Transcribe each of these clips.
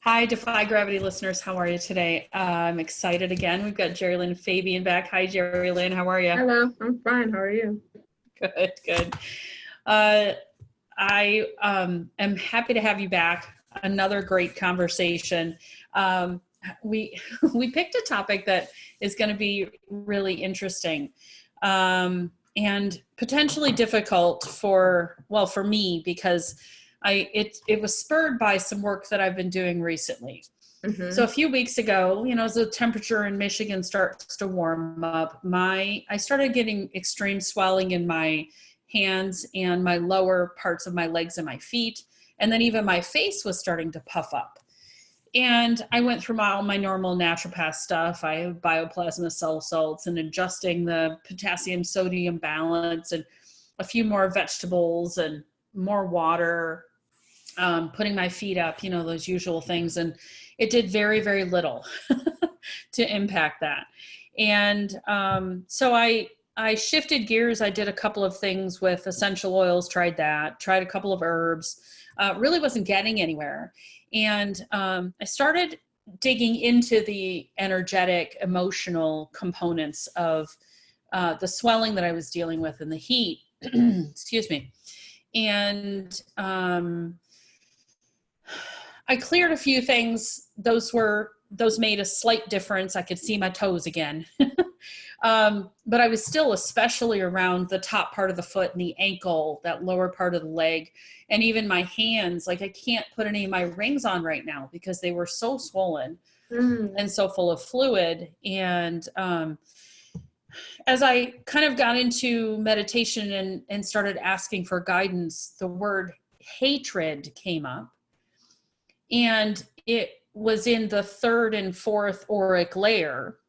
Hi, Defy Gravity listeners. How are you today? I'm excited again. We've got Jerry Lynn and Fabian back. Hi, Jerry Lynn. How are you? Hello, I'm fine. How are you? Good, good. I am happy to have you back. Another great conversation. We we picked a topic that is going to be really interesting and potentially difficult for me because it was spurred by some work that I've been doing recently. So a few weeks ago, as the temperature in Michigan starts to warm up, I started getting extreme swelling in my hands and my lower parts of my legs and my feet. And then even my face was starting to puff up. And I went through all my normal naturopath stuff. I have bioplasma cell salts and adjusting the potassium sodium balance and a few more vegetables and more water, putting my feet up, those usual things. And it did very, very little to impact that. And so I shifted gears. I did a couple of things with essential oils, tried a couple of herbs, really wasn't getting anywhere. And I started digging into the energetic, emotional components of the swelling that I was dealing with and the heat, excuse me. And I cleared a few things. Those made a slight difference. I could see my toes again. But I was still especially around the top part of the foot and the ankle, that lower part of the leg, and even my hands. Like I can't put any of my rings on right now because they were so swollen and so full of fluid. And as I kind of got into meditation and started asking for guidance, the word hatred came up. And it was in the third and fourth auric layer.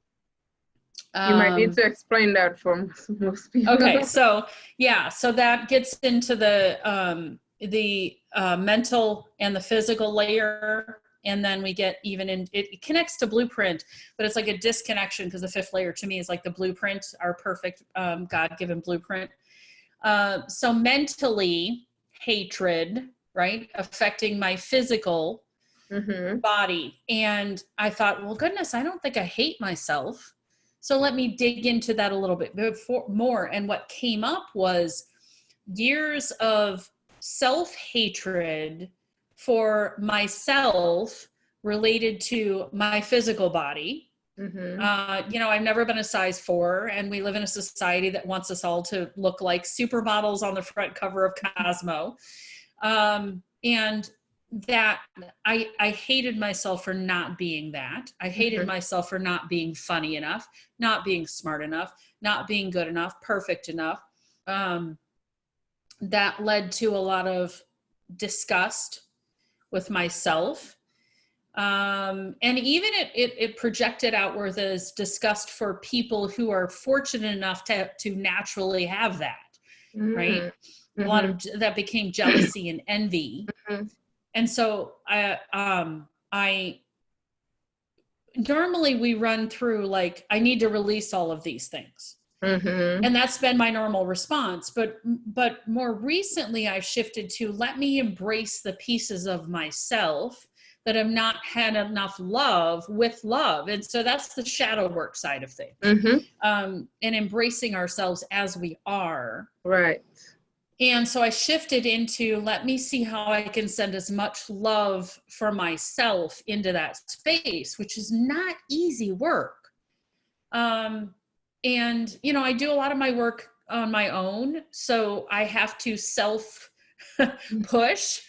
You might need to explain that for most people. Okay, so that gets into the mental and the physical layer, and then we get even in. It connects to blueprint, but it's like a disconnection because the fifth layer to me is like the blueprint, our perfect God-given blueprint. So mentally, hatred, right, affecting my physical body, and I thought, well, goodness, I don't think I hate myself. So let me dig into that a little bit more. And what came up was years of self-hatred for myself related to my physical body. I've never been a size 4, and we live in a society that wants us all to look like supermodels on the front cover of Cosmo. And that I hated myself for not being that. I hated myself for not being funny enough, not being smart enough, not being good enough, perfect enough. That led to a lot of disgust with myself. And even it projected outward as disgust for people who are fortunate enough to naturally have that, right? A lot of that became jealousy and envy. And so I normally we run through like, I need to release all of these things. And that's been my normal response. But more recently I've shifted to let me embrace the pieces of myself that have not had enough love with love. And so that's the shadow work side of things. And embracing ourselves as we are. Right. And so I shifted into, let me see how I can send as much love for myself into that space, which is not easy work. And, I do a lot of my work on my own, so I have to self push.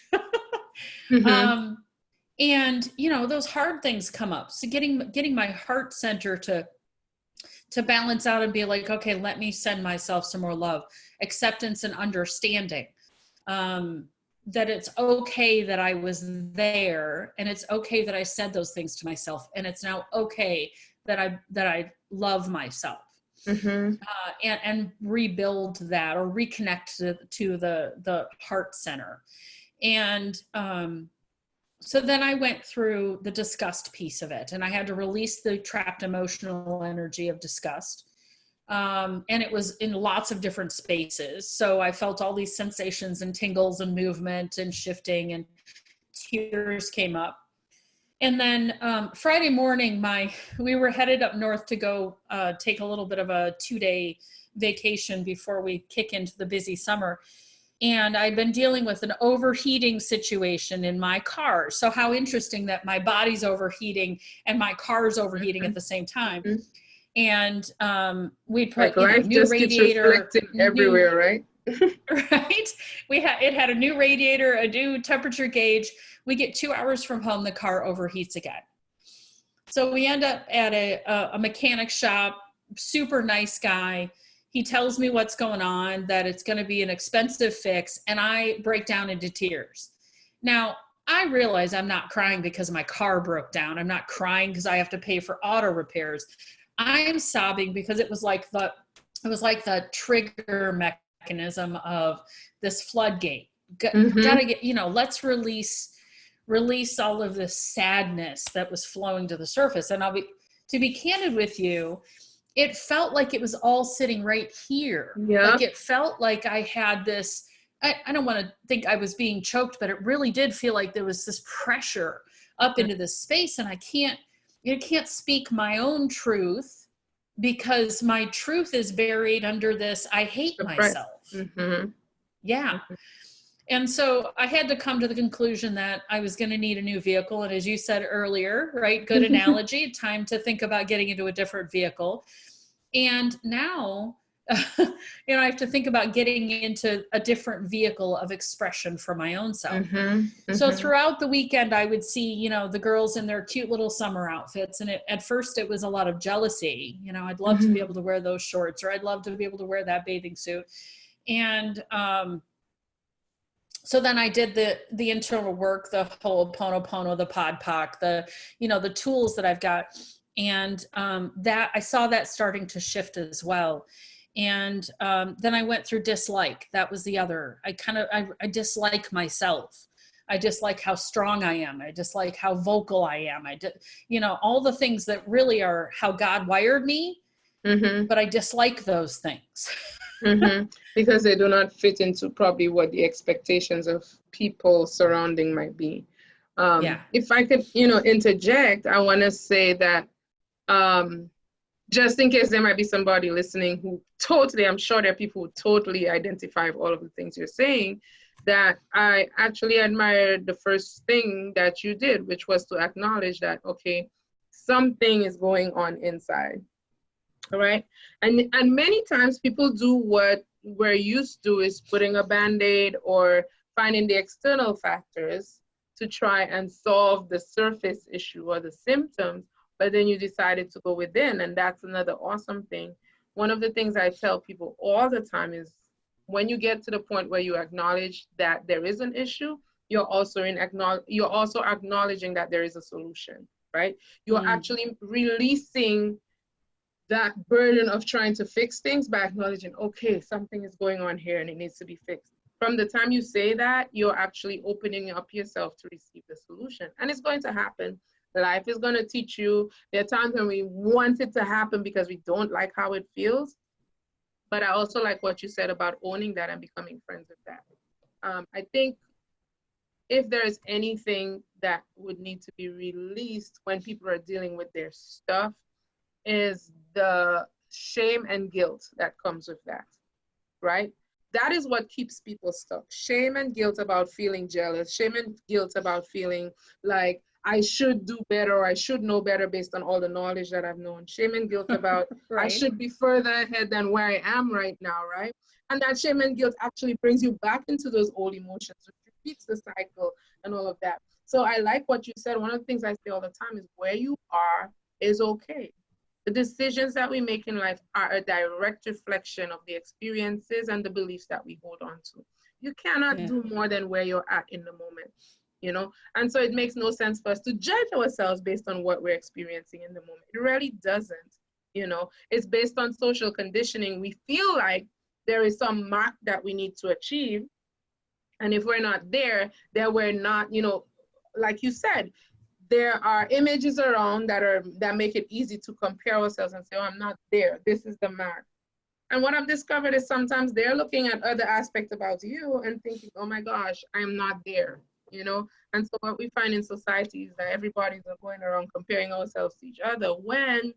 And, those hard things come up. So getting my heart center to balance out and be like, okay, let me send myself some more love, acceptance and understanding, that it's okay that I was there, and it's okay that I said those things to myself, and it's now okay that I love myself, and rebuild that or reconnect to the heart center. And so then I went through the disgust piece of it, and I had to release the trapped emotional energy of disgust. And it was in lots of different spaces. So I felt all these sensations and tingles and movement and shifting, and tears came up. And then Friday morning, we were headed up north to go take a little bit of a 2-day vacation before we kick into the busy summer. And I'd been dealing with an overheating situation in my car. So how interesting that my body's overheating and my car's overheating at the same time. And we put life new just radiator keeps reflecting everywhere, right? Right. It had a new radiator, a new temperature gauge. We get 2 hours from home, the car overheats again. So we end up at a mechanic shop, super nice guy. He tells me what's going on, that it's going to be an expensive fix, and I break down into tears. Now, I realize I'm not crying because my car broke down. I'm not crying because I have to pay for auto repairs. I'm sobbing because it was like the trigger mechanism of this floodgate. Gotta get, let's release all of this sadness that was flowing to the surface. And to be candid with you, it felt like it was all sitting right here. Yeah. Like it felt like I had this, I don't want to think I was being choked, but it really did feel like there was this pressure up into this space, and I can't speak my own truth because my truth is buried under this, I hate myself. Yeah. And so I had to come to the conclusion that I was going to need a new vehicle. And as you said earlier, right, good analogy, time to think about getting into a different vehicle. And now, I have to think about getting into a different vehicle of expression for my own self. So throughout the weekend, I would see, the girls in their cute little summer outfits. And at first it was a lot of jealousy. I'd love to be able to wear those shorts, or I'd love to be able to wear that bathing suit. And, so then I did the internal work, the whole Ponopono, the Pod Poc, the tools that I've got. And that I saw that starting to shift as well. And then I went through dislike. That was the other. I dislike myself. I dislike how strong I am. I dislike how vocal I am. All the things that really are how God wired me, but I dislike those things. Because they do not fit into probably what the expectations of people surrounding might be. If I could, interject, I want to say that just in case there might be somebody listening who totally, I'm sure there are people who totally identify with all of the things you're saying, that I actually admired the first thing that you did, which was to acknowledge that, okay, something is going on inside. All right. And many times people do what we're used to, is putting a Band-Aid or finding the external factors to try and solve the surface issue or the symptoms, but then you decided to go within. And that's another awesome thing. One of the things I tell people all the time is when you get to the point where you acknowledge that there is an issue, you're also acknowledging that there is a solution, right? You're actually releasing that burden of trying to fix things by acknowledging, okay, something is going on here and it needs to be fixed. From the time you say that, you're actually opening up yourself to receive the solution. And it's going to happen. Life is going to teach you. There are times when we want it to happen because we don't like how it feels. But I also like what you said about owning that and becoming friends with that. I think if there is anything that would need to be released when people are dealing with their stuff, is the shame and guilt that comes with that, right? That is what keeps people stuck. Shame and guilt about feeling jealous, shame and guilt about feeling like I should do better, or I should know better based on all the knowledge that I've known. Shame and guilt about right. I should be further ahead than where I am right now, right? And that shame and guilt actually brings you back into those old emotions, which repeats the cycle and all of that. So I like what you said. One of the things I say all the time is where you are is okay. The decisions that we make in life are a direct reflection of the experiences and the beliefs that we hold on to. You cannot do more than where you're at in the moment, And so it makes no sense for us to judge ourselves based on what we're experiencing in the moment. It really doesn't, It's based on social conditioning. We feel like there is some mark that we need to achieve. And if we're not there, then we're not, like you said, there are images around that make it easy to compare ourselves and say, oh, I'm not there. This is the mark. And what I've discovered is sometimes they're looking at other aspects about you and thinking, oh my gosh, I'm not there. you know? And so what we find in society is that everybody's going around comparing ourselves to each other, when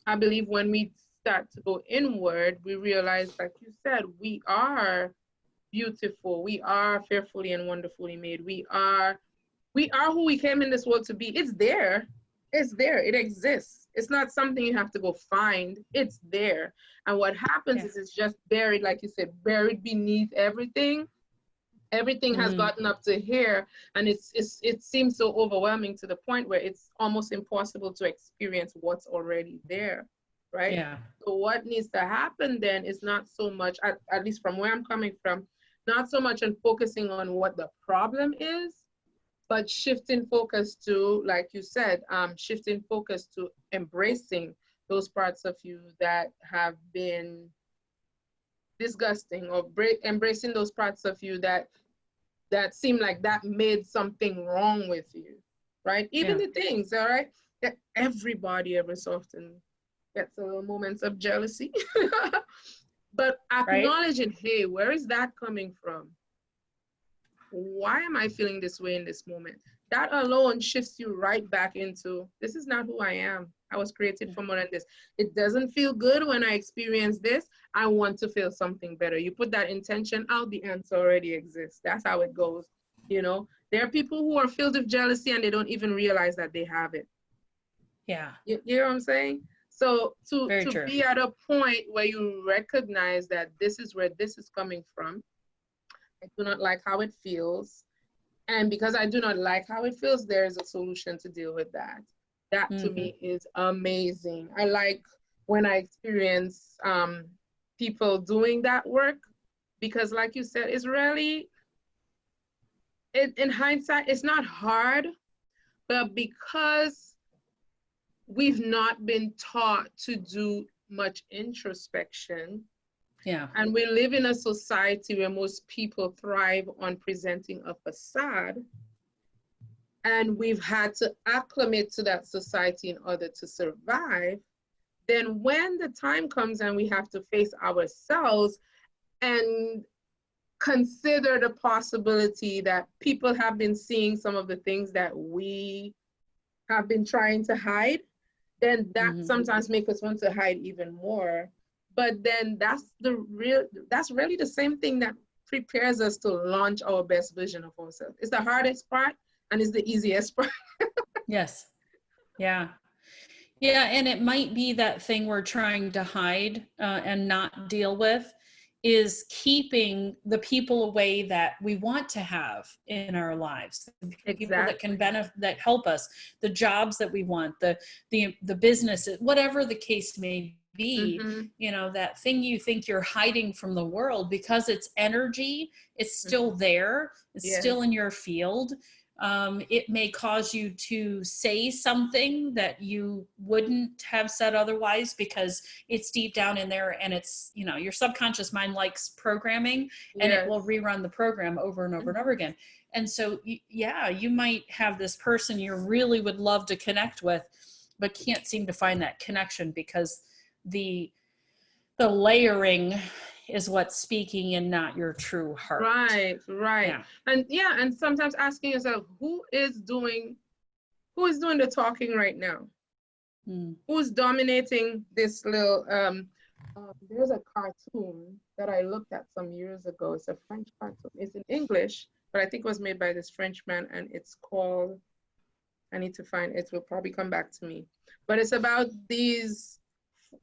I believe when we start to go inward, we realize, like you said, we are beautiful. We are fearfully and wonderfully made. We are who we came in this world to be. It's there. It's there. It exists. It's not something you have to go find. It's there. And what happens is it's just buried, like you said, buried beneath everything. Everything has gotten up to here, and it seems so overwhelming to the point where it's almost impossible to experience what's already there, right? Yeah. So what needs to happen then is not so much, at least from where I'm coming from, not so much on focusing on what the problem is, but shifting focus to, like you said, shifting focus to embracing those parts of you that have been disgusting, or embracing those parts of you that seem like that made something wrong with you, right? Even the things, all right, that everybody every so often gets a little moments of jealousy. But acknowledging, hey, where is that coming from? Why am I feeling this way in this moment? That alone shifts you right back into, this is not who I am. I was created for more than this. It doesn't feel good when I experience this. I want to feel something better. You put that intention out, the answer already exists. That's how it goes. You know, there are people who are filled with jealousy and they don't even realize that they have it. Yeah. You know what I'm saying? So to true. be at a point where you recognize that this is where this is coming from. I do not like how it feels. And because I do not like how it feels, there is a solution to deal with that. That to me is amazing. I like when I experience people doing that work, because like you said, it's really, in hindsight, it's not hard, but because we've not been taught to do much introspection, and we live in a society where most people thrive on presenting a facade, and we've had to acclimate to that society in order to survive, then when the time comes and we have to face ourselves and consider the possibility that people have been seeing some of the things that we have been trying to hide, then that sometimes makes us want to hide even more. But then that's really the same thing that prepares us to launch our best version of ourselves. It's the hardest part and it's the easiest part. Yes. Yeah. Yeah. And it might be that thing we're trying to hide and not deal with is keeping the people away that we want to have in our lives, the people that can benefit, that help us, the jobs that we want, the business, whatever the case may be. You know, that thing you think you're hiding from the world, because it's energy, it's still there, it's still in your field. It may cause you to say something that you wouldn't have said otherwise, because it's deep down in there, and it's, you know, your subconscious mind likes programming, and it will rerun the program over and over and over again. And so, yeah, you might have this person you really would love to connect with, but can't seem to find that connection because the layering is what's speaking and not your true heart. Right. And sometimes asking yourself, who is doing the talking right now? Who's dominating this little there's a cartoon that I looked at some years ago. It's a French cartoon. It's in English, but I think it was made by this Frenchman, and it's called, I need to find it, will probably come back to me. But it's about these,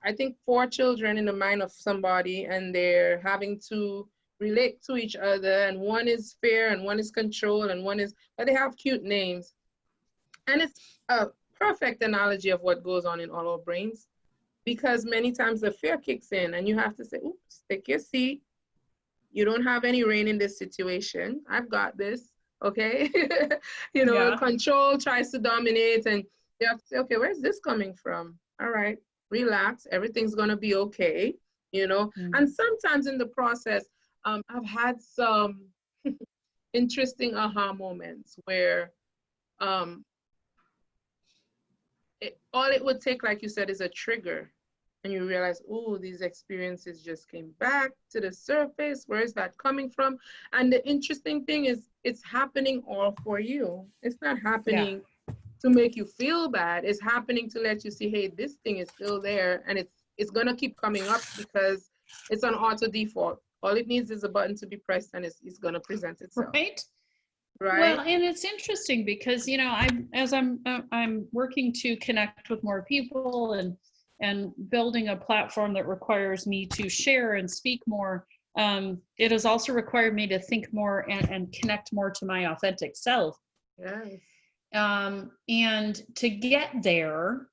I think, 4 children in the mind of somebody, and they're having to relate to each other, and one is fear and one is control and one is, but they have cute names. And it's a perfect analogy of what goes on in all our brains, because many times the fear kicks in and you have to say, oops, take your seat. You don't have any reign in this situation. I've got this, okay? You know, control tries to dominate, and you have to say, okay, where's this coming from? All right, relax, everything's gonna be okay, you know? And sometimes in the process, I've had some interesting aha moments where all it would take, like you said, is a trigger and you realize, oh, these experiences just came back to the surface. Where is that coming from? And the interesting thing is, it's happening all for you. It's not Yeah. happening to make you feel bad. It's happening to let you see, hey, this thing is still there, and it's gonna keep coming up because it's on auto default. All it needs is a button to be pressed, and it's gonna present itself. Right. Right? Well, and it's interesting because, you know, I'm working to connect with more people and building a platform that requires me to share and speak more. It has also required me to think more and connect more to my authentic self. Yes. And to get there,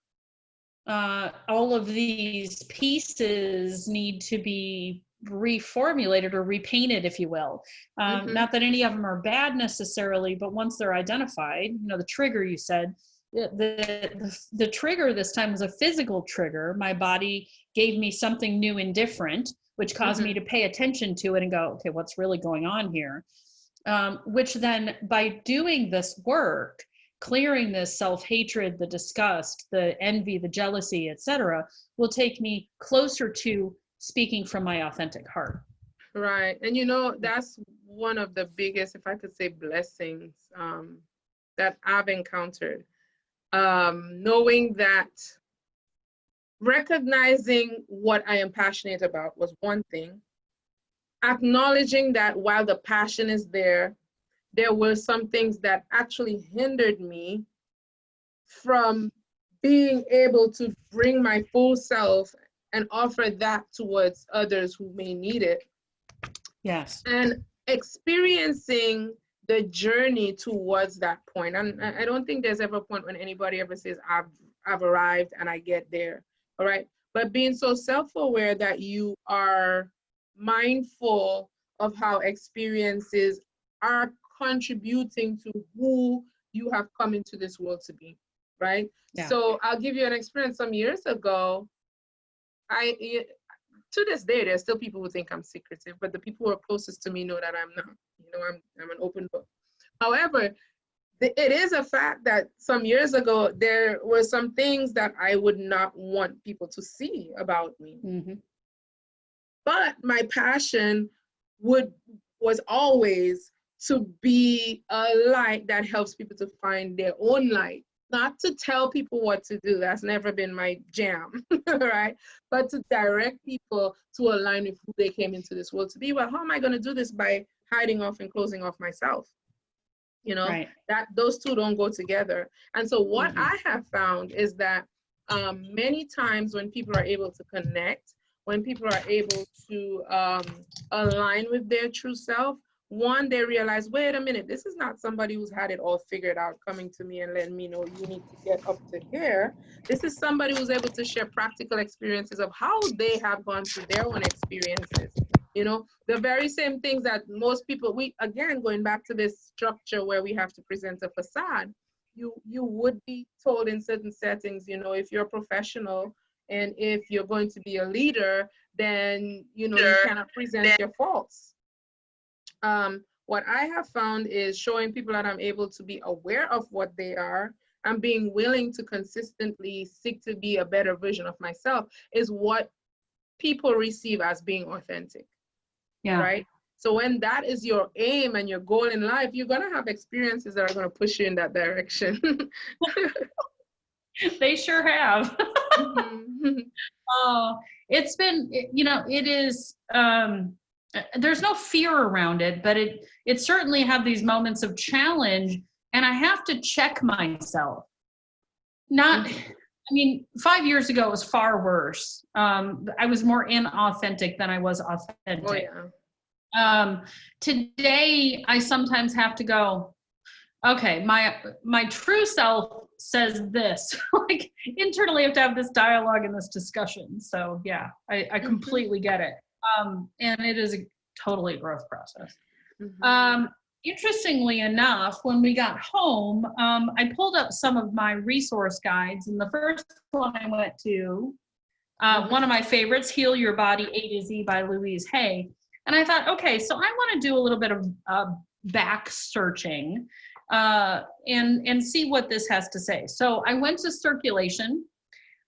all of these pieces need to be reformulated or repainted, if you will. Not that any of them are bad necessarily, but once they're identified, you know, the trigger you said, the trigger this time was a physical trigger. My body gave me something new and different, which caused me to pay attention to it and go, okay, what's really going on here? Which then, by doing this work, clearing this self-hatred, the disgust, the envy, the jealousy, etc., will take me closer to speaking from my authentic heart. Right. And you know, that's one of the biggest, if I could say, blessings that I've encountered. Knowing that recognizing what I am passionate about was one thing. Acknowledging that while the passion is there were some things that actually hindered me from being able to bring my full self and offer that towards others who may need it. Yes. And experiencing the journey towards that point. And I don't think there's ever a point when anybody ever says, I've arrived and I get there. All right. But being so self-aware that you are mindful of how experiences are contributing to who you have come into this world to be, right? Yeah. So I'll give you an experience. Some years ago, to this day, there's still people who think I'm secretive, but the people who are closest to me know that I'm not. You know, I'm an open book. However, it is a fact that some years ago, there were some things that I would not want people to see about me. But my passion was always to be a light that helps people to find their own light. Not to tell people what to do, that's never been my jam, right? But to direct people to align with who they came into this world to be. Well, how am I going to do this? By hiding off and closing off myself? You know, right. that those two don't go together. And so what I have found is that many times when people are able to connect, when people are able to align with their true self, one, they realize, wait a minute, this is not somebody who's had it all figured out coming to me and letting me know you need to get up to here. This is somebody who's able to share practical experiences of how they have gone through their own experiences. You know, the very same things that most people, again, going back to this structure where we have to present a facade, you would be told in certain settings, you know, if you're a professional and if you're going to be a leader, then, you know, you cannot present your faults. What I have found is showing people that I'm able to be aware of what they are and being willing to consistently seek to be a better version of myself is what people receive as being authentic. Yeah. Right? So when that is your aim and your goal in life, you're going to have experiences that are going to push you in that direction. They sure have. Oh, it's been, you know, it is, there's no fear around it, but it certainly have these moments of challenge, and I have to check myself. I mean, 5 years ago it was far worse. I was more inauthentic than I was authentic. Oh, yeah. Today I sometimes have to go, okay, my true self says this. Like internally I have to have this dialogue and this discussion. So yeah, I completely get it. And it is a totally growth process. Interestingly enough, when we got home, I pulled up some of my resource guides, and the first one I went to, one of my favorites, Heal Your Body A to Z by Louise Hay. And I thought, okay, so I want to do a little bit of back searching and see what this has to say. So I went to circulation.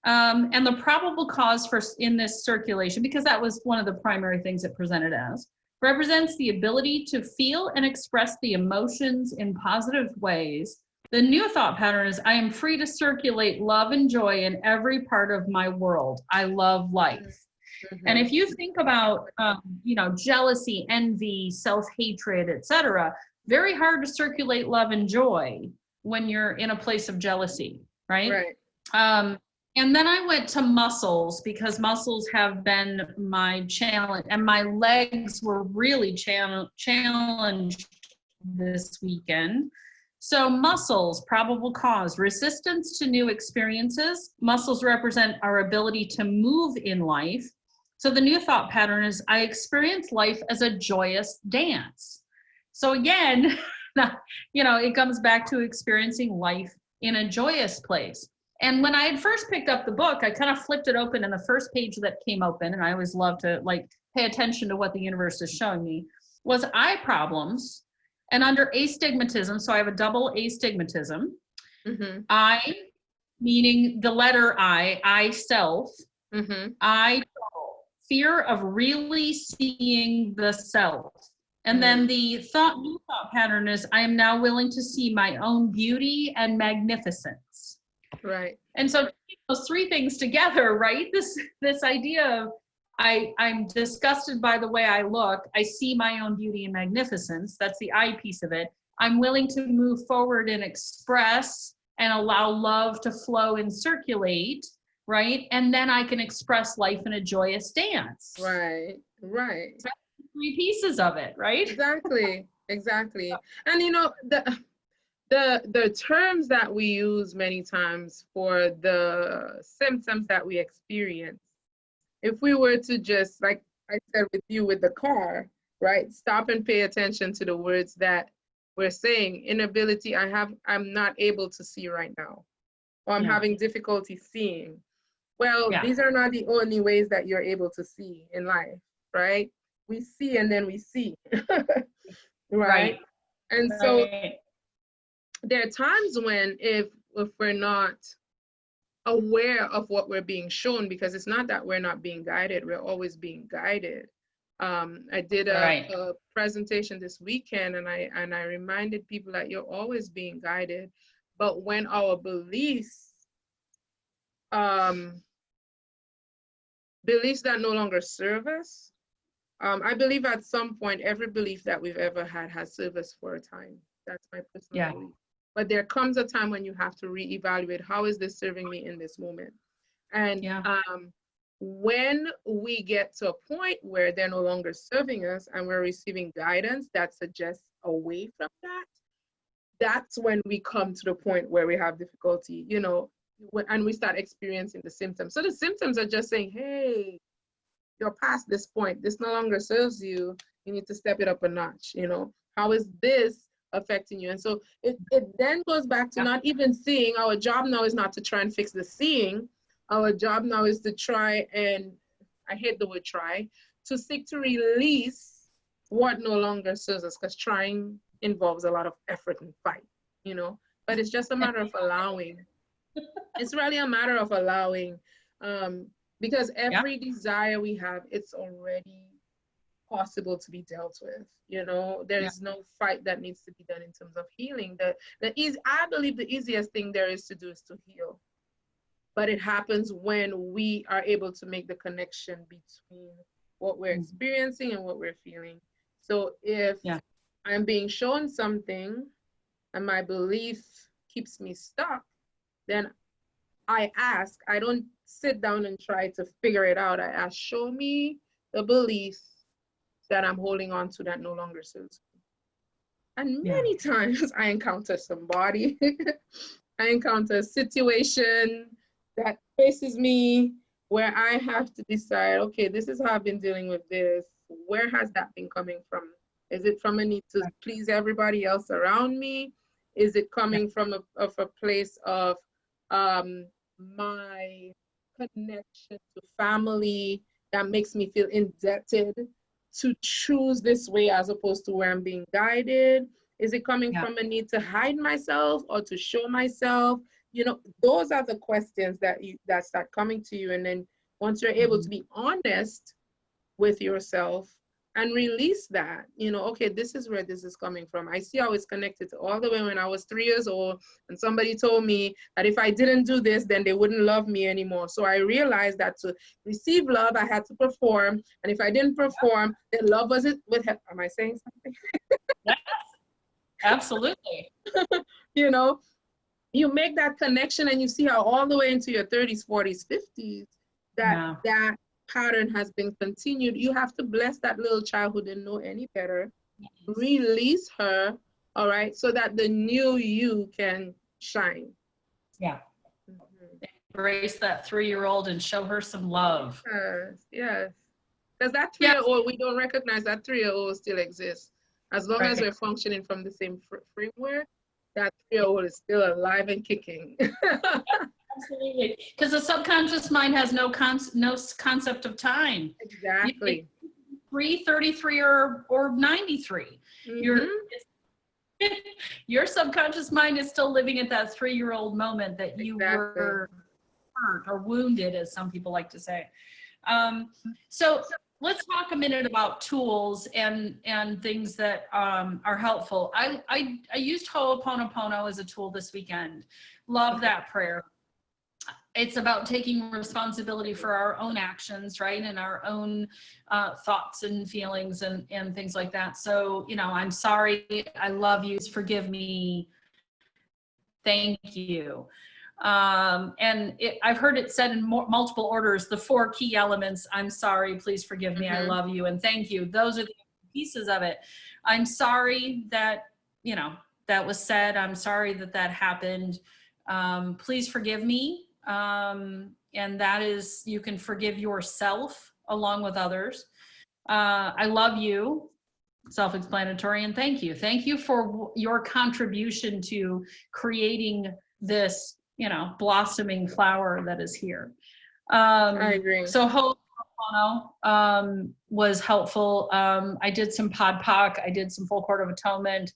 And the probable cause for in this circulation, because that was one of the primary things it presented as, represents the ability to feel and express the emotions in positive ways. The new thought pattern is, I am free to circulate love and joy in every part of my world. I love life. And if you think about, jealousy, envy, self-hatred, etc., very hard to circulate love and joy when you're in a place of jealousy, right? Right. And then I went to muscles, because muscles have been my challenge, and my legs were really challenged this weekend. So muscles, probable cause, resistance to new experiences. Muscles represent our ability to move in life. So the new thought pattern is, I experience life as a joyous dance. So again, it comes back to experiencing life in a joyous place. And when I had first picked up the book, I kind of flipped it open, and the first page that came open, and I always love to pay attention to what the universe is showing me, was eye problems. And under astigmatism, so I have a double astigmatism. I, meaning the letter I self, I fear of really seeing the self. And then the new thought pattern is, I am now willing to see my own beauty and magnificence. Right. And so those three things together, right? This idea of I'm disgusted by the way I look. I see my own beauty and magnificence. That's the I piece of it. I'm willing to move forward and express and allow love to flow and circulate, right? And then I can express life in a joyous dance. Right. Right. So that's three pieces of it, right? Exactly. And the terms that we use many times for the symptoms that we experience, if we were to just, like I said with you with the car, right, stop and pay attention to the words that we're saying. Inability, I'm not able to see right now, or I'm having difficulty seeing. Well, these are not the only ways that you're able to see in life, right? We see and then we see, right? And so there are times when if we're not aware of what we're being shown, because it's not that we're not being guided, we're always being guided. I did a presentation this weekend, and I reminded people that you're always being guided, but when our beliefs that no longer serve us, I believe at some point every belief that we've ever had has served us for a time. That's my personal belief. But there comes a time when you have to reevaluate, how is this serving me in this moment? And when we get to a point where they're no longer serving us and we're receiving guidance that suggests away from that, that's when we come to the point where we have difficulty, and we start experiencing the symptoms. So the symptoms are just saying, hey, you're past this point. This no longer serves you. You need to step it up a notch. How is this affecting you? And so it then goes back to not even seeing. Our job now is not to try and fix the seeing. Our job now is to try and, I hate the word try, to seek to release what no longer serves us, because trying involves a lot of effort and fight, but it's just a matter of allowing. It's really a matter of allowing, because every desire we have, it's already possible to be dealt with. There is no fight that needs to be done in terms of healing. I believe the easiest thing there is to do is to heal, but it happens when we are able to make the connection between what we're experiencing and what we're feeling. So if I'm being shown something and my belief keeps me stuck, then I ask. I don't sit down and try to figure it out. I ask, show me the belief that I'm holding on to that no longer serves me. And many times I encounter somebody, I encounter a situation that faces me where I have to decide, okay, this is how I've been dealing with this. Where has that been coming from? Is it from a need to please everybody else around me? Is it coming from a place of my connection to family that makes me feel indebted to choose this way as opposed to where I'm being guided? Is it coming from a need to hide myself or to show myself? You know, those are the questions that start coming to you. And then once you're able to be honest with yourself and release that, you know, okay, this is where this is coming from. I see how it's connected to all the way when I was 3 years old, and somebody told me that if I didn't do this, then they wouldn't love me anymore. So I realized that to receive love, I had to perform. And if I didn't perform, then love wasn't with him. Am I saying something? Yes, absolutely. You know, you make that connection and you see how all the way into your 30s, 40s, 50s, that pattern has been continued. You have to bless that little child who didn't know any better, release her, all right, so that the new you can shine. Yeah. Embrace that 3-year-old and show her some love. Yes. Because that 3-year-old, we don't recognize that 3-year-old still exists. As long as we're functioning from the same framework, that 3-year-old is still alive and kicking. Absolutely, because the subconscious mind has no concept of time. Exactly. 3, 33, or 93. Your subconscious mind is still living at that 3-year-old moment that you were hurt or wounded, as some people like to say. So let's talk a minute about tools and things that are helpful. I used Ho'oponopono as a tool this weekend. Love that prayer. It's about taking responsibility for our own actions, right? And our own thoughts and feelings and things like that. So, you know, I'm sorry, I love you, forgive me, thank you. I've heard it said in multiple orders, the 4 key elements: I'm sorry, please forgive me, I love you, and thank you. Those are the pieces of it. I'm sorry that, you know, that was said. I'm sorry that that happened. Please forgive me. And that is, you can forgive yourself along with others. I love you, self-explanatory, and thank you. Thank you for your contribution to creating this, you know, blossoming flower that is here. I agree. So Ho'oponopono was helpful. I did some POD-POC. I did some full court of atonement.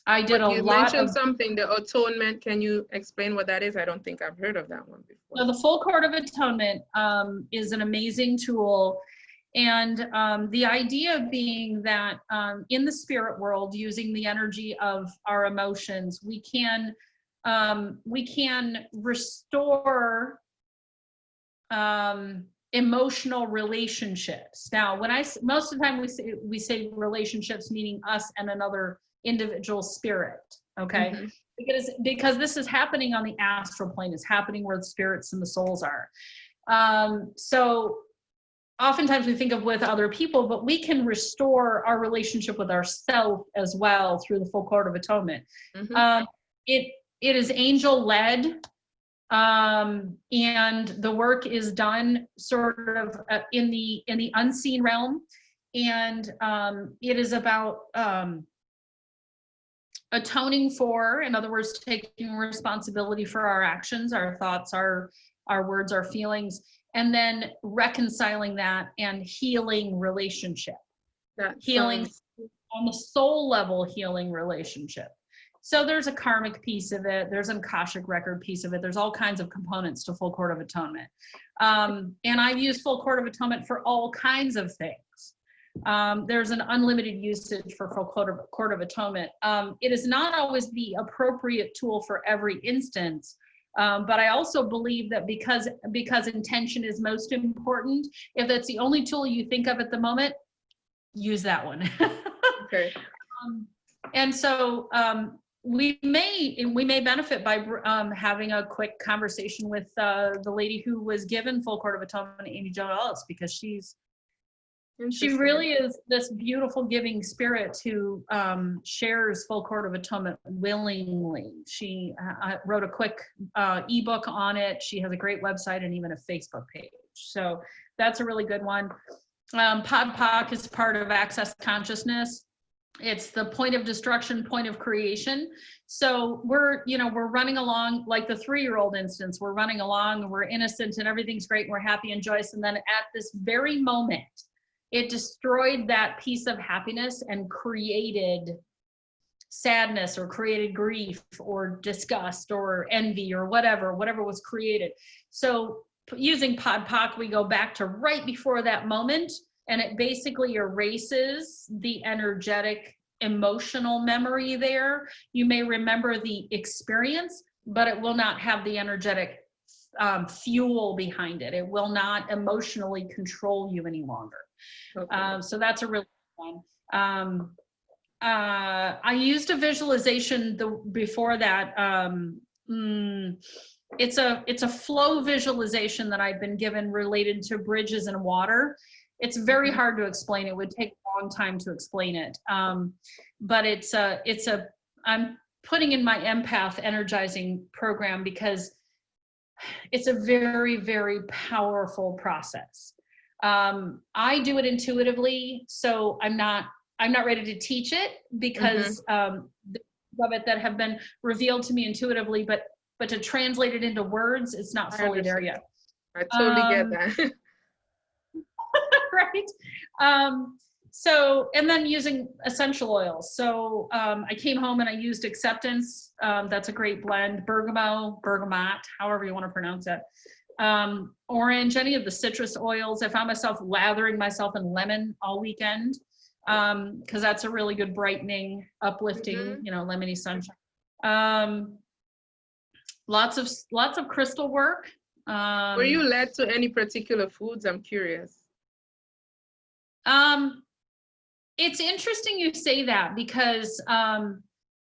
I did you mentioned something, the atonement. Can you explain what that is? I don't think I've heard of that one before. So the full court of atonement is an amazing tool. And the idea being that in the spirit world, using the energy of our emotions, we can restore emotional relationships. Now, most of the time we say relationships, meaning us and another individual spirit, okay? Because this is happening on the astral plane, it's happening where the spirits and the souls are. So oftentimes we think of with other people, but we can restore our relationship with ourselves as well through the full court of atonement. It is angel led, and the work is done sort of in the unseen realm, and it is about atoning for, in other words, taking responsibility for our actions, our thoughts, our words, our feelings, and then reconciling that and healing relationship. Healing on the soul level, healing relationship. So there's a karmic piece of it, there's an Akashic record piece of it, there's all kinds of components to full court of atonement. And I've used full court of atonement for all kinds of things. There's an unlimited usage for full court of atonement. It is not always the appropriate tool for every instance, but I also believe that because intention is most important, if that's the only tool you think of at the moment, use that one. Okay. And so we may benefit by having a quick conversation with the lady who was given full court of atonement, Amy Jo Ellis, because she really is this beautiful giving spirit who shares full court of atonement willingly. She wrote a quick ebook on it. She has a great website and even a Facebook page. So that's a really good one. POD-POC is part of Access Consciousness. It's the point of destruction, point of creation. So we're running along like the 3-year-old instance. We're running along and we're innocent and everything's great and we're happy and joyous. And then at this very moment, it destroyed that piece of happiness and created sadness or created grief or disgust or envy or whatever was created. So using POD-POC, we go back to right before that moment, and it basically erases the energetic emotional memory there. You may remember the experience, but it will not have the energetic fuel behind it. It will not emotionally control you any longer. Okay. So that's a really good one. I used a visualization before that. It's a flow visualization that I've been given related to bridges and water. It's very hard to explain. It would take a long time to explain it. But I'm putting in my empath energizing program because it's a very, very powerful process. I do it intuitively, so I'm not ready to teach it because of it that have been revealed to me intuitively, but to translate it into words, it's not fully there yet. I totally get that. Right. So, and then using essential oils. So I came home and I used acceptance. That's a great blend. Bergamot, however you want to pronounce it. Orange, any of the citrus oils. I found myself lathering myself in lemon all weekend because that's a really good brightening, uplifting, lemony sunshine. Lots of crystal work. Were you led to any particular foods? I'm curious. It's interesting you say that because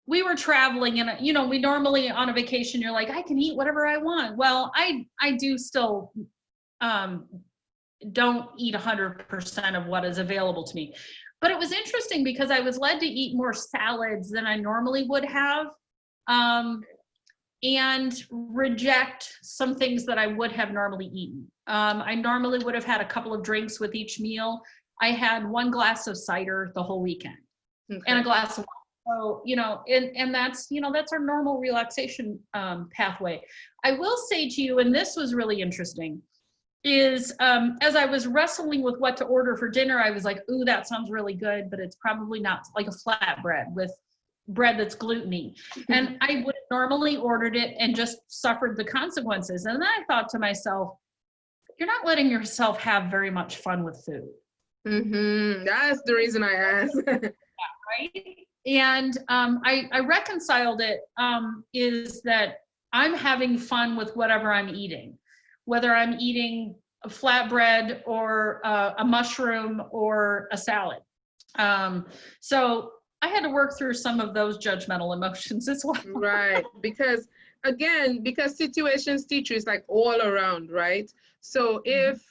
we were traveling and we normally on a vacation, you're like, I can eat whatever I want. Well, I do still don't eat 100% of what is available to me. But it was interesting because I was led to eat more salads than I normally would have. And reject some things that I would have normally eaten. I normally would have had a couple of drinks with each meal. I had 1 glass of cider the whole weekend and a glass of wine. So, and that's our normal relaxation pathway. I will say to you, and this was really interesting, is as I was wrestling with what to order for dinner, I was like, ooh, that sounds really good, but it's probably not like a flatbread with bread that's gluten-y. And I would have normally ordered it and just suffered the consequences. And then I thought to myself, you're not letting yourself have very much fun with food. That's the reason I asked. Right? And I reconciled it is that I'm having fun with whatever I'm eating, whether I'm eating a flatbread or a mushroom or a salad. So I had to work through some of those judgmental emotions as well. Right, because situations teach you, it's like all around, right? So if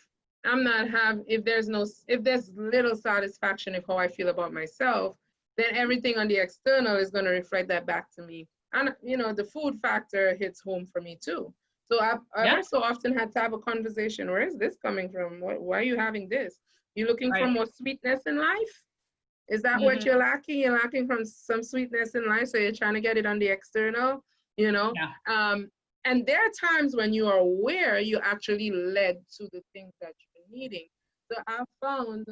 there's little satisfaction of how I feel about myself, then everything on the external is going to reflect that back to me. And the food factor hits home for me too. So I also often had to have a conversation. Where is this coming from? Why are you having this? You looking for more sweetness in life? Is that what you're lacking? You're lacking from some sweetness in life, so you're trying to get it on the external, and there are times when you are aware you actually led to the things that you're needing. So I found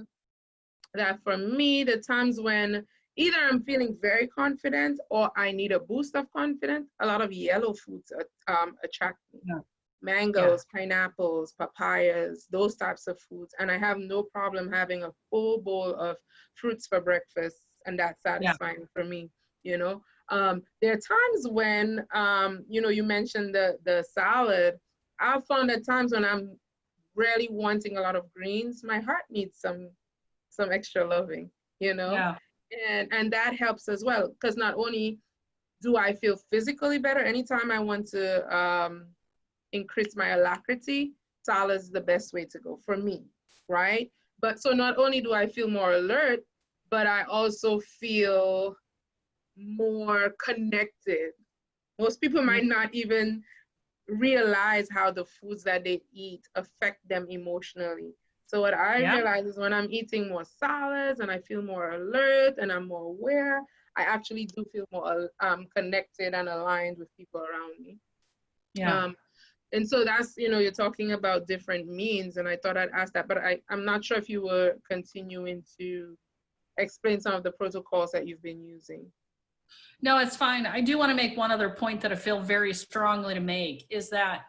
that for me, the times when either I'm feeling very confident or I need a boost of confidence, a lot of yellow foods attract me. Mangoes, pineapples, papayas, those types of foods. And I have no problem having a full bowl of fruits for breakfast, and that's satisfying for me, There are times when, you mentioned the salad. I've found at times when I'm really wanting a lot of greens, my heart needs some extra loving, and that helps as well, because not only do I feel physically better, anytime I want to increase my alacrity, salad is the best way to go for me, right? But so not only do I feel more alert, but I also feel more connected. Most people might not even realize how the foods that they eat affect them emotionally. So what I realize is when I'm eating more salads and I feel more alert and I'm more aware, I actually do feel more connected and aligned with people around me. And so that's, you're talking about different means, and I thought I'd ask that, but I'm not sure if you were continuing to explain some of the protocols that you've been using. No, it's fine. I do want to make one other point that I feel very strongly to make is that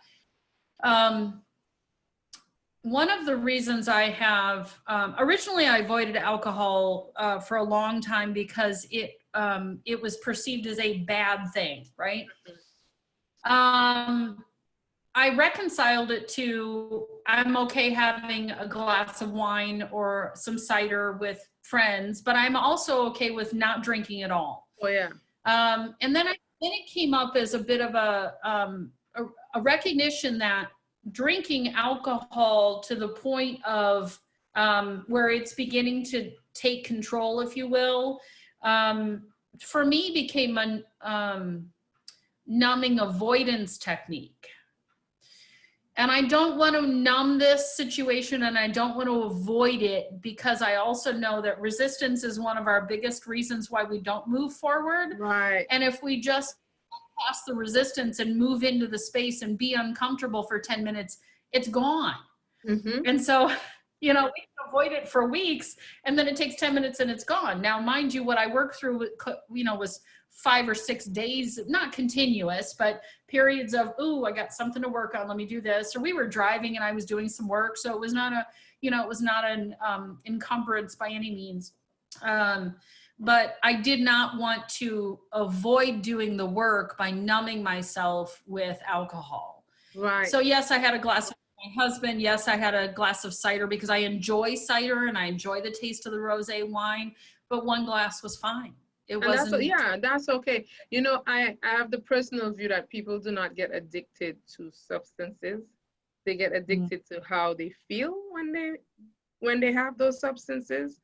one of the reasons I have, originally I avoided alcohol for a long time because it was perceived as a bad thing, right? I reconciled it to, I'm okay having a glass of wine or some cider with friends, but I'm also okay with not drinking at all. Oh yeah. And then it came up as a bit of a recognition that drinking alcohol to the point of where it's beginning to take control, if you will, for me became a numbing avoidance technique. And I don't want to numb this situation and I don't want to avoid it because I also know that resistance is one of our biggest reasons why we don't move forward. Right. And if we just pass the resistance and move into the space and be uncomfortable for 10 minutes, it's gone. And so, you know, we can avoid it for weeks and then it takes 10 minutes and it's gone. Now, mind you, what I worked through, you know, was 5 or 6 days, not continuous, but periods of, ooh, I got something to work on, let me do this. Or we were driving and I was doing some work. So it was not a, you know, it was not an encumbrance by any means. But I did not want to avoid doing the work by numbing myself with alcohol. Right. So yes, I had a glass of my husband. Yes, I had a glass of cider because I enjoy cider and I enjoy the taste of the rosé wine, but one glass was fine. It wasn't. That's okay. You know, I have the personal view that people do not get addicted to substances. They get addicted to how they feel when they have those substances.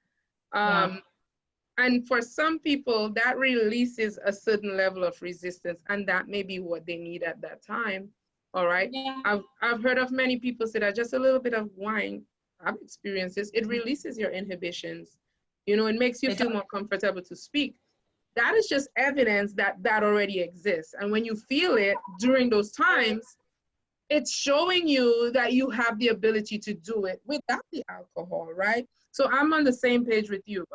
And for some people, that releases a certain level of resistance, and that may be what they need at that time. All right. Yeah. I've heard of many people say that just a little bit of wine, I've experienced this, it releases your inhibitions. You know, it makes you feel more comfortable to speak. That is just evidence that that already exists. And when you feel it during those times, it's showing you that you have the ability to do it without the alcohol, right? So I'm on the same page with you.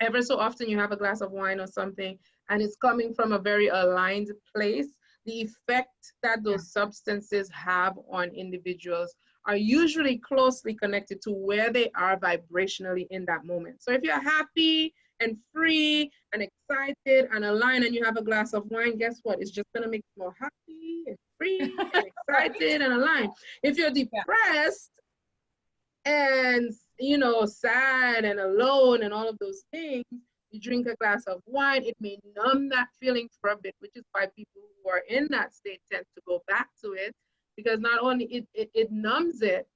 Ever so often you have a glass of wine or something, and it's coming from a very aligned place. The effect that those substances have on individuals are usually closely connected to where they are vibrationally in that moment. So if you're happy and free and excited and aligned and you have a glass of wine, guess what? It's just gonna make you more happy and free and excited and aligned. If you're depressed and, you know, sad and alone and all of those things, you drink a glass of wine, it may numb that feeling for a bit, which is why people who are in that state tend to go back to it, because not only it numbs it,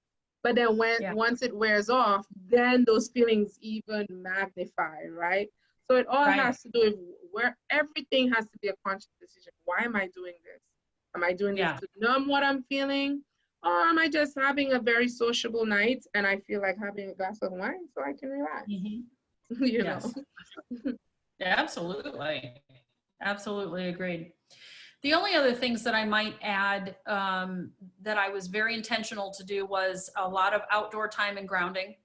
but then once it wears off, then those feelings even magnify, right? So it all has to do with where everything has to be a conscious decision. Why am I doing this? Am I doing this to numb what I'm feeling? Or am I just having a very sociable night and I feel like having a glass of wine so I can relax? You know? Yeah, absolutely agreed. The only other things that I might add that I was very intentional to do was a lot of outdoor time and grounding.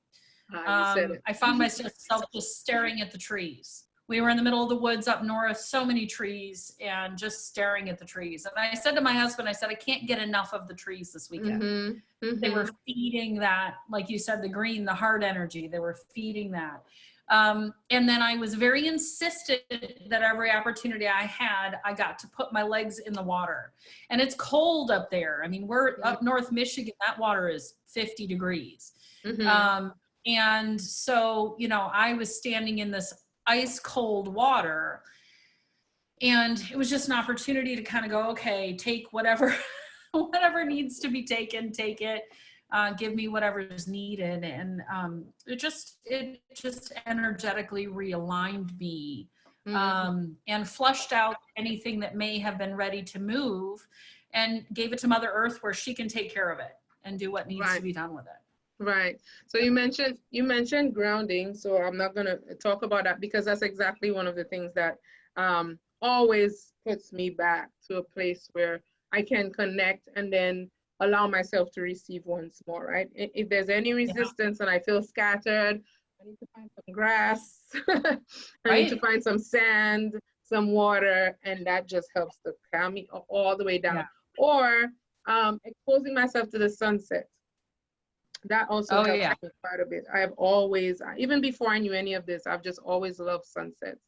I found myself just staring at the trees. We were in the middle of the woods up north, so many trees, and just staring at the trees. And I said to my husband, I said, I can't get enough of the trees this weekend. They were feeding that, like you said, the green, the heart energy, they were feeding that. And then I was very insistent that every opportunity I had, I got to put my legs in the water. And it's cold up there. I mean, we're up North Michigan, that water is 50 degrees. And so, you know, I was standing in this ice cold water, and it was just an opportunity to kind of go, okay, take whatever needs to be taken, take it. Give me whatever is needed. And it just energetically realigned me and flushed out anything that may have been ready to move and gave it to Mother Earth where she can take care of it and do what needs to be done with it. Right. So you mentioned grounding. So I'm not going to talk about that because that's exactly one of the things that always puts me back to a place where I can connect and then allow myself to receive once more, right? If there's any resistance and I feel scattered, I need to find some grass. I need to find some sand, some water, and that just helps to calm me all the way down. Yeah. Or exposing myself to the sunset. That also Oh helps yeah. me quite a bit. I have always, even before I knew any of this, I've just always loved sunsets.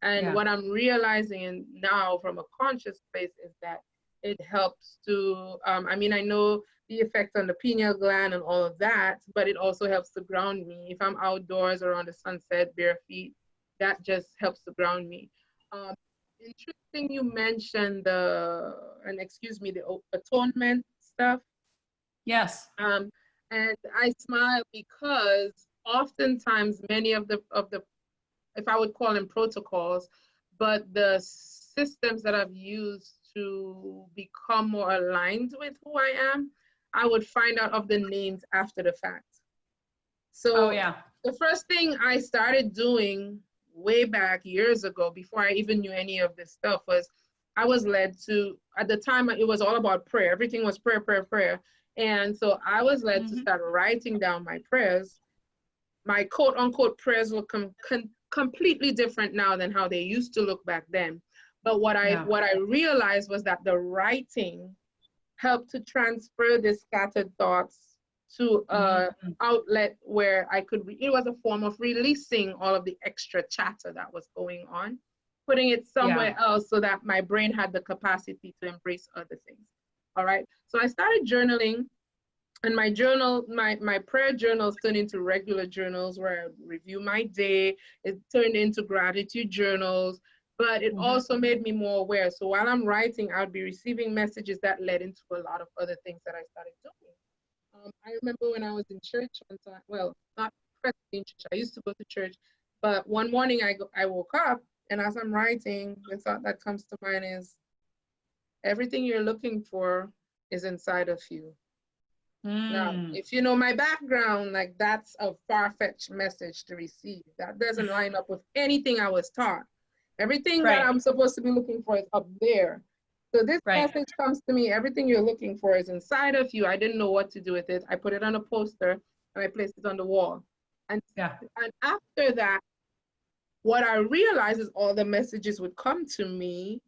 And Yeah. what I'm realizing now from a conscious place is that it helps to, I mean, I know the effect on the pineal gland and all of that, but it also helps to ground me. If I'm outdoors or on the sunset, bare feet, that just helps to ground me. Um, Interesting you mentioned and excuse me, the atonement stuff. Yes. And I smile because oftentimes many of the if I would call them protocols, but the systems that I've used to become more aligned with who I am, I would find out of the names after the fact. Oh So yeah. the first thing I started doing way back years ago, before I even knew any of this stuff, was I was led to, at the time, it was all about prayer. Everything was prayer, prayer, prayer. And so I was led to start writing down my prayers. My quote unquote prayers look completely different now than how they used to look back then. But what I realized was that the writing helped to transfer the scattered thoughts to outlet where I could, it was a form of releasing all of the extra chatter that was going on, putting it somewhere else so that my brain had the capacity to embrace other things. All right. So I started journaling, and my journal, my prayer journals turned into regular journals where I review my day. It turned into gratitude journals, but it also made me more aware. So while I'm writing, I'd be receiving messages that led into a lot of other things that I started doing. I remember when I was in church one time, well, not presently in church, I used to go to church, but one morning I woke up, and as I'm writing, the thought that comes to mind is, everything you're looking for is inside of you. Now, if you know my background, like, that's a far-fetched message to receive. That doesn't line up with anything I was taught. Everything that I'm supposed to be looking for is up there. So this message comes to me, everything you're looking for is inside of you. I didn't know what to do with it. I put it on a poster and I placed it on the wall. And after that, what I realized is all the messages would come to me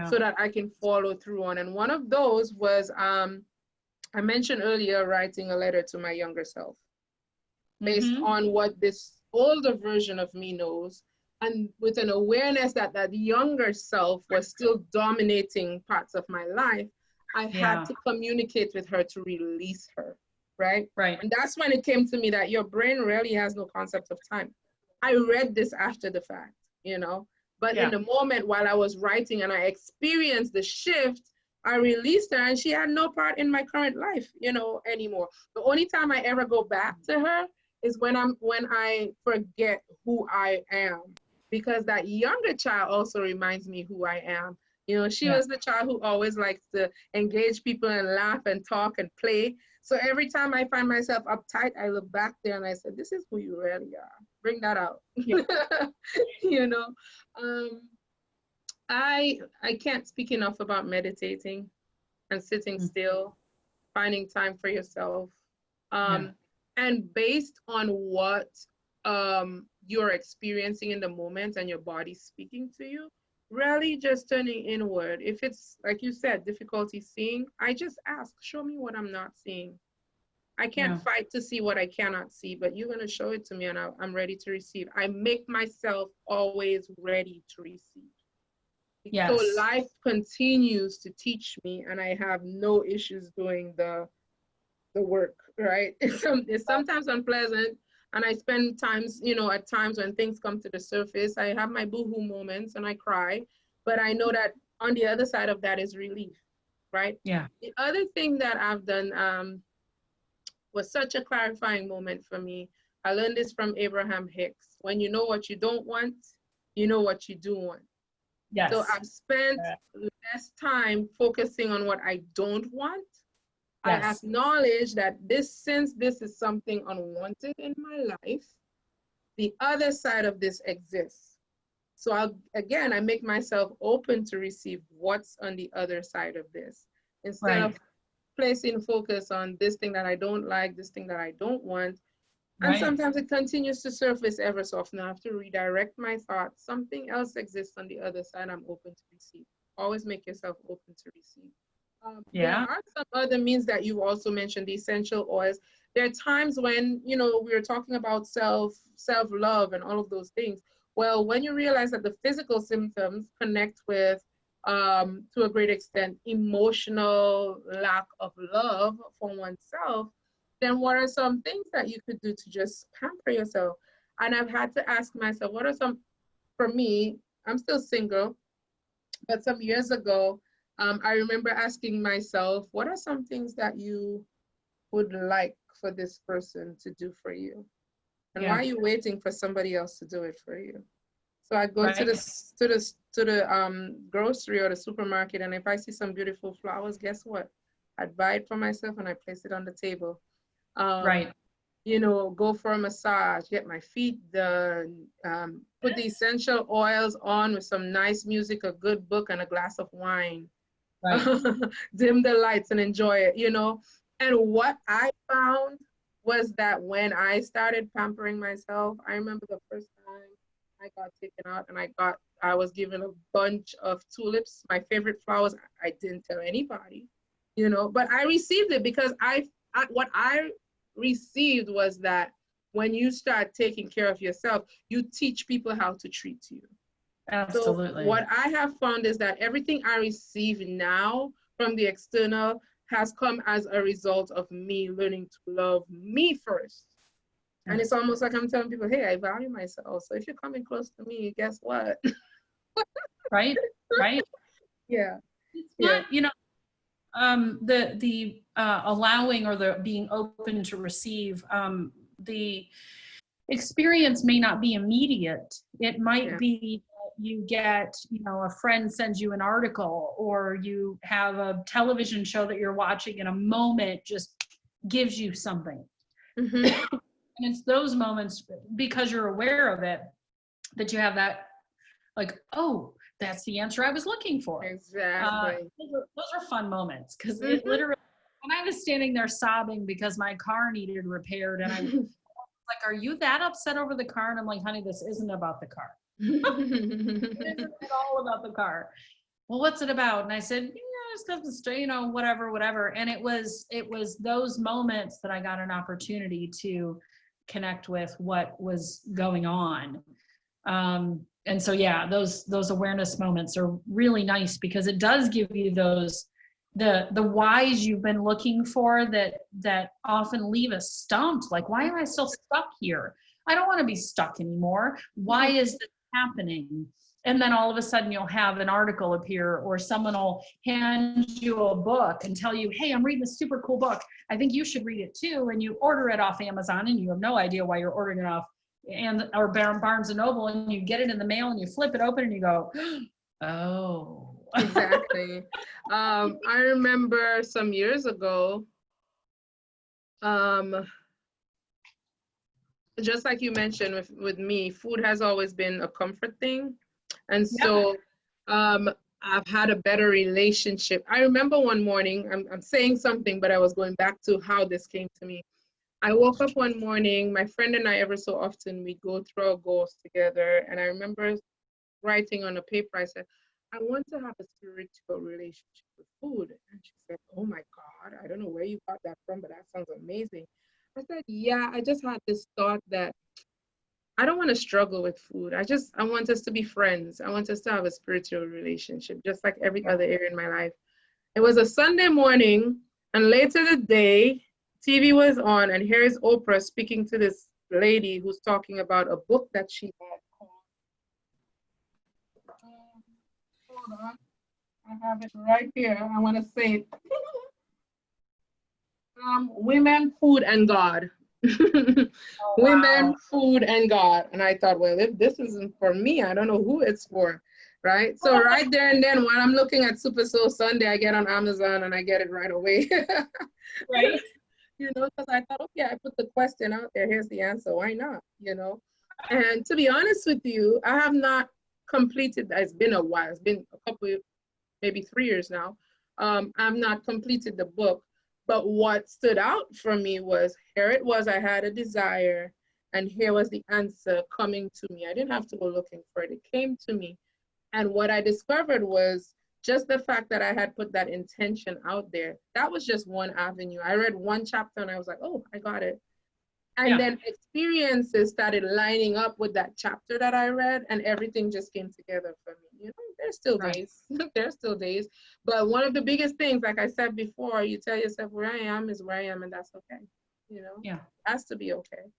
so that I can follow through on. And one of those was, I mentioned earlier, writing a letter to my younger self based on what this older version of me knows, and with an awareness that that younger self was still dominating parts of my life. I had to communicate with her to release her, right? And that's when it came to me that your brain really has no concept of time. I read this after the fact, you know, but in the moment while I was writing and I experienced the shift, I released her, and she had no part in my current life, you know, anymore. The only time I ever go back to her is when I forget who I am, because that younger child also reminds me who I am. You know, she was the child who always likes to engage people and laugh and talk and play. So every time I find myself uptight, I look back there and I said, this is who you really are. Bring that out. You know. I can't speak enough about meditating and sitting still, finding time for yourself. And based on what you're experiencing in the moment and your body speaking to you, really just turning inward. If it's, like you said, difficulty seeing, I just ask, show me what I'm not seeing. I can't fight to see what I cannot see, but you're going to show it to me, and I'm ready to receive. I make myself always ready to receive. So life continues to teach me, and I have no issues doing the work, right? It's sometimes unpleasant, and I spend times, you know, at times when things come to the surface, I have my boohoo moments and I cry, but I know that on the other side of that is relief, right? The other thing that I've done was such a clarifying moment for me. I learned this from Abraham Hicks. When you know what you don't want, you know what you do want. So I've spent less time focusing on what I don't want. I acknowledge that since this is something unwanted in my life, the other side of this exists. So I make myself open to receive what's on the other side of this. Instead of placing focus on this thing that I don't like, this thing that I don't want, And Right. sometimes it continues to surface ever so often. I have to redirect my thoughts. Something else exists on the other side. I'm open to receive. Always make yourself open to receive. There Yeah. are some other means that you also mentioned, the essential oils. There are times when, you know, we were talking about self-love and all of those things. Well, when you realize that the physical symptoms connect with, to a great extent, emotional lack of love for oneself, then what are some things that you could do to just pamper yourself? And I've had to ask myself, what are some, for me, I'm still single, but some years ago, I remember asking myself, what are some things that you would like for this person to do for you? And why Yeah. are you waiting for somebody else to do it for you? So I go to Right. the grocery or the supermarket, and if I see some beautiful flowers, guess what? I'd buy it for myself and I place it on the table. Um, Right. you know, go for a massage, get my feet done, put the essential oils on with some nice music, a good book, and a glass of wine. Right. Dim the lights and enjoy it, you know. And what I found was that when I started pampering myself, I remember the first time I got taken out and I was given a bunch of tulips, my favorite flowers. I didn't tell anybody, you know, but I received it because what I received was that when you start taking care of yourself, you teach people how to treat you. So Absolutely. what I have found is that everything I receive now from the external has come as a result of me learning to love me first. And it's Yes. almost like I'm telling people, hey, I value myself. So if you're coming close to me, guess what? Right. Right. Yeah, It's yeah, not, you know, the allowing or the being open to receive, the experience may not be immediate. It might yeah. be that you get, you know, a friend sends you an article, or you have a television show that you're watching and a moment just gives you something. Mm-hmm. And it's those moments, because you're aware of it, that you have that, like, oh, that's the answer I was looking for. Exactly. Those are fun moments, because it Mm-hmm. literally, when I was standing there sobbing because my car needed repaired, and I was like, are you that upset over the car? And I'm like, honey, this isn't about the car. It isn't at all about the car. Well, what's it about? And I said, yeah, it's because it's, you know, whatever. And it was those moments that I got an opportunity to connect with what was going on. And so, yeah, those awareness moments are really nice, because it does give you those, the whys you've been looking for, that often leave us stumped. Like, why am I still stuck here? I don't want to be stuck anymore. Why is this happening? And then all of a sudden you'll have an article appear, or someone will hand you a book and tell you, hey, I'm reading this super cool book, I think you should read it too. And you order it off Amazon, and you have no idea why you're ordering it off, and or Barnes and Noble, and you get it in the mail and you flip it open and you go, oh. Exactly. I remember some years ago, um, just like you mentioned with me, food has always been a comfort thing. And Yeah. so I've had a better relationship. I remember one morning, I'm saying something, but I was going back to how this came to me. I woke up one morning, my friend and I, ever so often, we go through our goals together. And I remember writing on a paper, I said, I want to have a spiritual relationship with food. And she said, oh my God, I don't know where you got that from, but that sounds amazing. I said, yeah, I just had this thought that I don't want to struggle with food. I want us to be friends. I want us to have a spiritual relationship, just like every Yeah. other area in my life. It was a Sunday morning, and later the day, TV was on, and here is Oprah speaking to this lady who's talking about a book that she had called, hold on, I have it right here. I want to say it. Women, Food, and God. Oh, Women, wow. food, and God. And I thought, well, if this isn't for me, I don't know who it's for, right? So right there and then, while I'm looking at Super Soul Sunday, I get on Amazon and I get it right away. Right. You know, because I thought, okay, I put the question out there. Here's the answer. Why not? You know. And to be honest with you, I have not completed. It's been a while. It's been a couple, maybe 3 years now. I've not completed the book. But what stood out for me was, here it was, I had a desire, and here was the answer coming to me. I didn't have to go looking for it. It came to me. And what I discovered was just the fact that I had put that intention out there. That was just one avenue. I read one chapter and I was like, oh, I got it. And then experiences started lining up with that chapter that I read, and everything just came together for me. You know, there's still days, there's still days. But one of the biggest things, like I said before, you tell yourself where I am is where I am, and that's okay. You know, it has to be okay.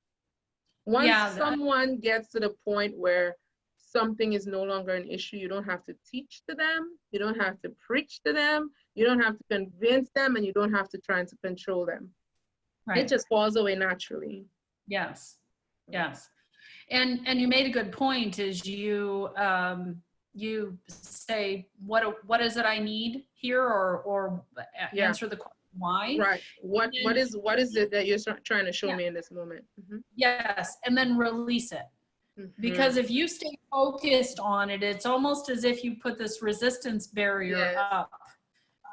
Once someone gets to the point where something is no longer an issue, you don't have to teach to them, you don't have to preach to them, you don't have to convince them, and you don't have to try to control them. It just falls away naturally. Yes. Yes. And you made a good point, is you say, what is it I need here, or answer the question why. Right. What is it that you're trying to show me in this moment? Yes. And then release it. Because if you stay focused on it, it's almost as if you put this resistance barrier up.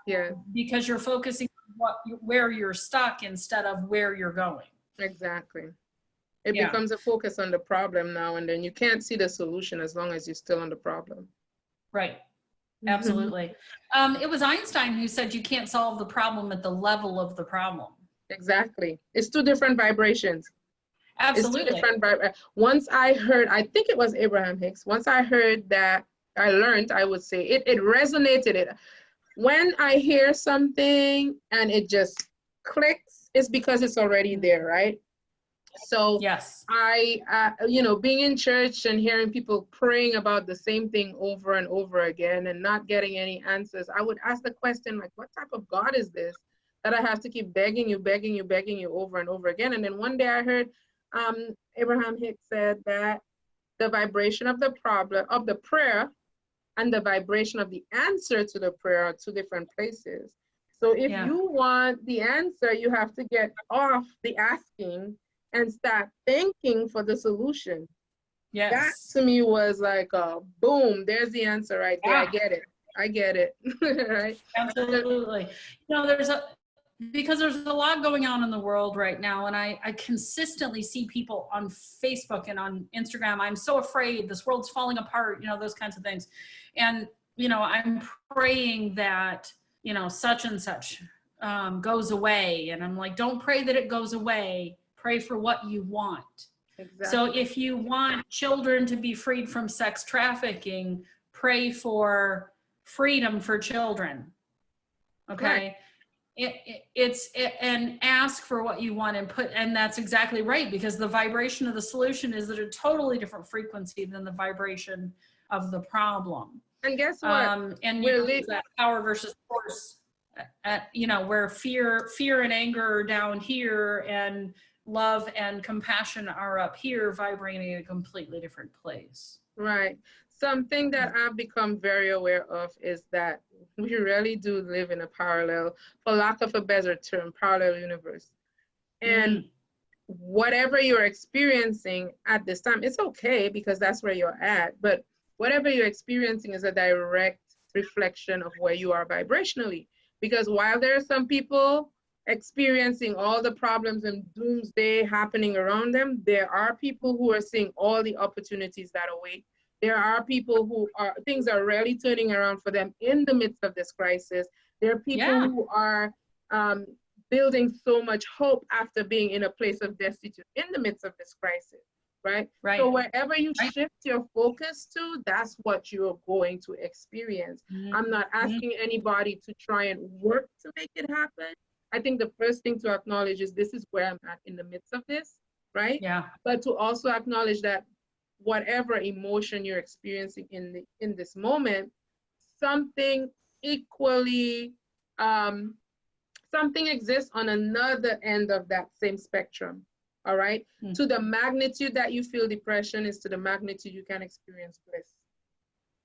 Yeah. Because you're focusing on where you're stuck instead of where you're going. Exactly. It becomes a focus on the problem now, and then you can't see the solution as long as you're still on the problem. Right. Absolutely. It was Einstein who said you can't solve the problem at the level of the problem. Exactly. It's two different vibrations. Absolutely. It's two different once I heard, I think it was Abraham Hicks, once I heard that, I learned, I would say, it resonated. When I hear something and it just clicks, it's because it's already there, right? So yes, I, being in church and hearing people praying about the same thing over and over again and not getting any answers, I would ask the question, like, what type of God is this that I have to keep begging you over and over again? And then one day I heard Abraham Hicks said that the vibration of the problem, of the prayer, and the vibration of the answer to the prayer are two different places. So if you want the answer, you have to get off the asking and start thinking for the solution. Yes. That to me was like, boom, there's the answer right there. I get it. Right? Absolutely. Because there's a lot going on in the world right now, and I consistently see people on Facebook and on Instagram, I'm so afraid, this world's falling apart, those kinds of things. And, I'm praying that, such and such goes away. And I'm like, don't pray that it goes away. Pray for what you want. Exactly. So if you want children to be freed from sex trafficking, pray for freedom for children. Okay. Right. And ask for what you want and that's exactly right, because the vibration of the solution is at a totally different frequency than the vibration of the problem. And guess what? And that power versus force, where fear and anger are down here and love and compassion are up here, vibrating in a completely different place. Right. Something that I've become very aware of is that we really do live in a parallel, for lack of a better term, parallel universe. And whatever you're experiencing at this time, it's okay because that's where you're at. But whatever you're experiencing is a direct reflection of where you are vibrationally. Because while there are some people experiencing all the problems and doomsday happening around them, there are people who are seeing all the opportunities that await. There are people who things are really turning around for them in the midst of this crisis. There are people who are building so much hope after being in a place of destitute in the midst of this crisis, right? So wherever you shift your focus to, that's what you're going to experience. I'm not asking anybody to try and work to make it happen. I think the first thing to acknowledge is this is where I'm at in the midst of this, right? Yeah. But to also acknowledge that whatever emotion you're experiencing in this moment, something equally, something exists on another end of that same spectrum, all right? To the magnitude that you feel depression is to the magnitude you can experience bliss.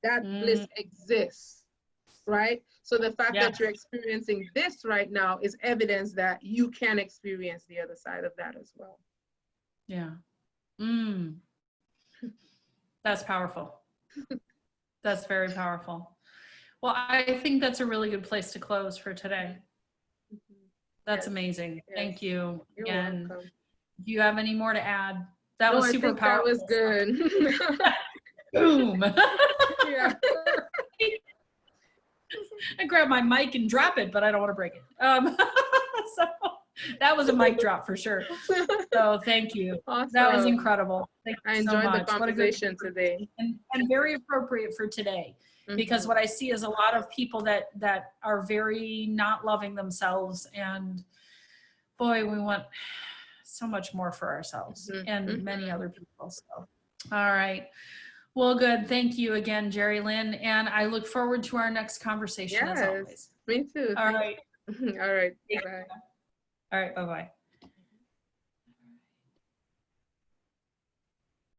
That bliss exists, right? So the fact that you're experiencing this right now is evidence that you can experience the other side of that as well. Yeah. That's powerful. That's very powerful. Well, I think that's a really good place to close for today. That's Yes. amazing. Yes. Thank you. You're And welcome. do you have any more to add? That No, was I super think powerful. that was good. Boom. Yeah. I grab my mic and drop it, but I don't want to break it. So that was a mic drop for sure. So thank you. Awesome. That was incredible. Thank you I so enjoyed much. the conversation today. And very appropriate for today, because what I see is a lot of people that are very not loving themselves, and boy, we want so much more for ourselves and many other people. So, all right. Well, good. Thank you again, Jerry Lynn. And I look forward to our next conversation as always. Me too. All right. All right. Bye. All right. Bye-bye.